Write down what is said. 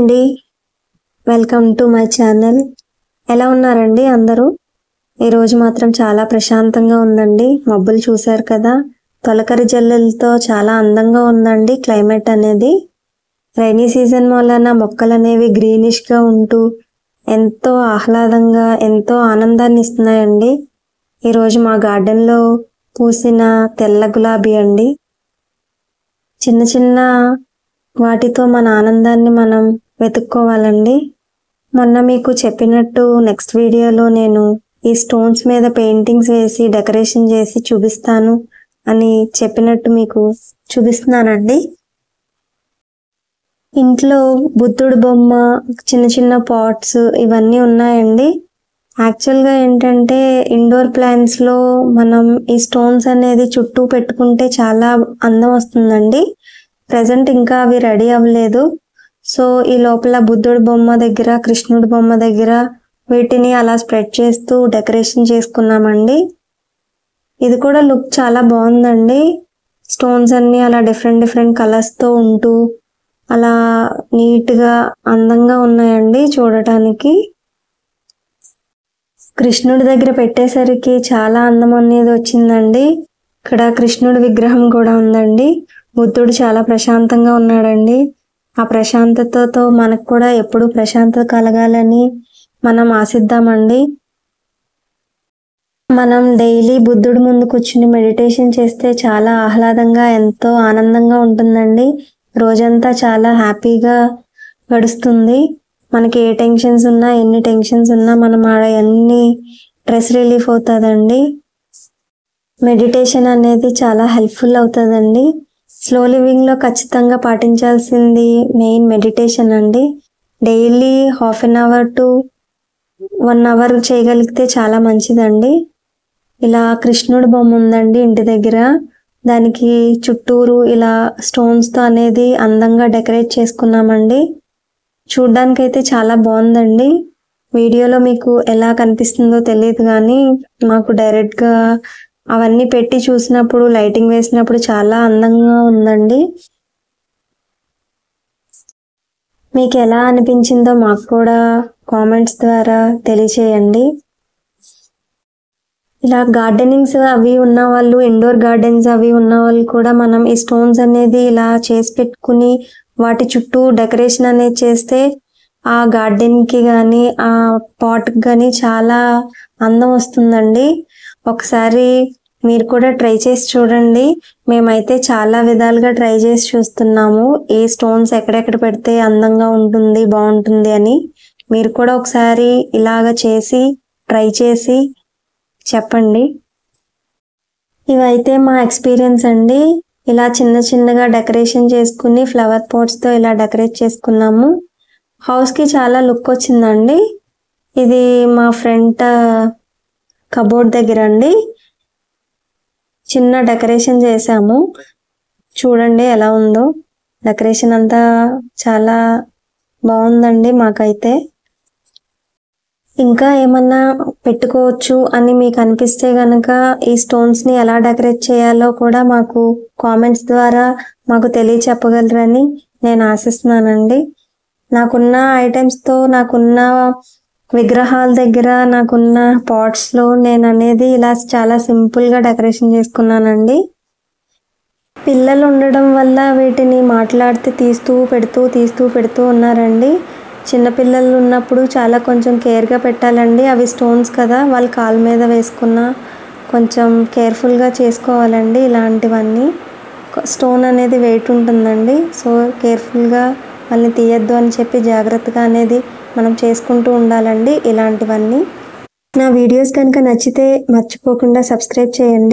అండి, welcome to my channel. ఎలా ఉన్నారండి అందరూ? ఈరోజు మాత్రం చాలా ప్రశాంతంగా ఉందండి. మబ్బులు చూశారు కదా, తొలకరి జల్లులతో చాలా అందంగా ఉందండి క్లైమేట్ అనేది. రైనీ సీజన్ వలన మొక్కలు అనేవి గ్రీనిష్గా ఉంటూ ఎంతో ఆహ్లాదంగా ఎంతో ఆనందాన్ని ఇస్తున్నాయండి. ఈరోజు మా గార్డెన్లో పూసిన తెల్ల గులాబీ అండి. చిన్న చిన్న వాటితో మన ఆనందాన్ని మనం వెతుక్కోవాలండి. మొన్న మీకు చెప్పినట్టు నెక్స్ట్ వీడియోలో నేను ఈ స్టోన్స్ మీద పెయింటింగ్స్ వేసి డెకరేషన్ చేసి చూపిస్తాను అని చెప్పినట్టు మీకు చూపిస్తున్నానండి. ఇంట్లో బుద్ధుడు బొమ్మ, చిన్న చిన్న పాట్స్ ఇవన్నీ ఉన్నాయండి. యాక్చువల్గా ఏంటంటే ఇండోర్ ప్లాంట్స్లో మనం ఈ స్టోన్స్ అనేది చుట్టూ పెట్టుకుంటే చాలా అందం వస్తుందండి. ప్రజెంట్ ఇంకా అవి రెడీ అవ్వలేదు. సో ఈ లోపల బుద్ధుడి బొమ్మ దగ్గర, కృష్ణుడి బొమ్మ దగ్గర వీటిని అలా స్ప్రెడ్ చేస్తూ డెకరేషన్ చేసుకున్నామండి. ఇది కూడా లుక్ చాలా బాగుందండి. స్టోన్స్ అన్నీ అలా డిఫరెంట్ కలర్స్తో ఉంటూ అలా నీట్గా అందంగా ఉన్నాయండి చూడటానికి. కృష్ణుడి దగ్గర పెట్టేసరికి చాలా అందం అనేది వచ్చిందండి. ఇక్కడ కృష్ణుడి విగ్రహం కూడా ఉందండి. బుద్ధుడు చాలా ప్రశాంతంగా ఉన్నాడండి. ఆ ప్రశాంతతతో మనకు కూడా ఎప్పుడు ప్రశాంతత కలగాలని మనం ఆశిద్దామండి. మనం డైలీ బుద్ధుడి ముందు కూర్చుని మెడిటేషన్ చేస్తే చాలా ఆహ్లాదంగా ఎంతో ఆనందంగా ఉంటుందండి. రోజంతా చాలా హ్యాపీగా గడుస్తుంది. మనకి ఏ టెన్షన్స్ ఉన్నా, ఎన్ని టెన్షన్స్ ఉన్నా మనం అన్ని స్ట్రెస్ రిలీఫ్ అవుతుందండి. మెడిటేషన్ అనేది చాలా హెల్ప్ఫుల్ అవుతుందండి. స్లో లివింగ్లో ఖచ్చితంగా పాటించాల్సింది మెయిన్ మెడిటేషన్ అండి. డైలీ 1/2 అవర్ టు 1 అవర్ చేయగలిగితే చాలా మంచిదండి. ఇలా కృష్ణుడి బొమ్మ ఉందండి ఇంటి దగ్గర. దానికి చుట్టూరు ఇలా స్టోన్స్తో అనేది అందంగా డెకరేట్ చేసుకున్నామండి. చూడ్డానికైతే చాలా బాగుందండి. వీడియోలో మీకు ఎలా కనిపిస్తుందో తెలియదు కానీ మాకు డైరెక్ట్గా అవన్నీ పెట్టి చూసినప్పుడు, లైటింగ్ వేసినప్పుడు చాలా అందంగా ఉందండి. మీకు ఎలా అనిపించిందో మాకు కూడా కామెంట్స్ ద్వారా తెలియచేయండి. ఇలా గార్డెనింగ్స్ అవి ఉన్న వాళ్ళు, ఇండోర్ గార్డెన్స్ అవి ఉన్న వాళ్ళు కూడా మనం ఈ స్టోన్స్ అనేది ఇలా చేసి పెట్టుకుని వాటి చుట్టూ డెకరేషన్ అనేది చేస్తే ఆ గార్డెన్కి కానీ ఆ పాట్కి కానీ చాలా అందం వస్తుందండి. ఒకసారి మీరు కూడా ట్రై చేసి చూడండి. మేమైతే చాలా విధాలుగా ట్రై చేసి చూస్తున్నాము ఏ స్టోన్స్ ఎక్కడెక్కడ పెడితే అందంగా ఉంటుంది, బాగుంటుంది అని. మీరు కూడా ఒకసారి ఇలాగ చేసి ట్రై చేసి చెప్పండి. ఇవైతే మా ఎక్స్పీరియన్స్ అండి. ఇలా చిన్నగా డెకరేషన్ చేసుకుని ఫ్లవర్ పాట్స్తో ఇలా డెకరేట్ చేసుకున్నాము. హౌస్కి చాలా లుక్ వచ్చిందండి. ఇది మా ఫ్రంట్ కబోర్డ్ దగ్గర అండి చిన్న డెకరేషన్ చేసాము. చూడండి ఎలా ఉందో. డెకరేషన్ అంతా చాలా బాగుందండి మాకైతే. ఇంకా ఏమన్నా పెట్టుకోవచ్చు అని మీకు అనిపిస్తే కనుక ఈ స్టోన్స్ని ఎలా డెకరేట్ చేయాలో కూడా మాకు కామెంట్స్ ద్వారా మాకు తెలియచెప్పగలరని నేను ఆశిస్తున్నానండి. నాకున్న ఐటమ్స్తో, నాకున్న విగ్రహాల దగ్గర, నాకున్న పాట్స్లో నేను అనేది ఇలా చాలా సింపుల్గా డెకరేషన్ చేసుకున్నానండి. పిల్లలు ఉండడం వల్ల వీటిని మాట్లాడితే తీస్తూ పెడుతూ ఉన్నారండి. చిన్నపిల్లలు ఉన్నప్పుడు చాలా కొంచెం కేర్గా పెట్టాలండి. అవి స్టోన్స్ కదా, వాళ్ళ కాళ్ళ మీద వేసుకున్న కొంచెం కేర్ఫుల్గా చేసుకోవాలండి. ఇలాంటివన్నీ స్టోన్ అనేది వెయిట్ ఉంటుందండి. సో కేర్ఫుల్గా వాళ్ళని తీయద్దు అని చెప్పి జాగ్రత్తగా అనేది మనం చేసుకుంటూ ఉండాలండి ఇలాంటివన్నీ. నా వీడియోస్ కనుక నచ్చితే మర్చిపోకుండా సబ్స్క్రైబ్ చేయండి.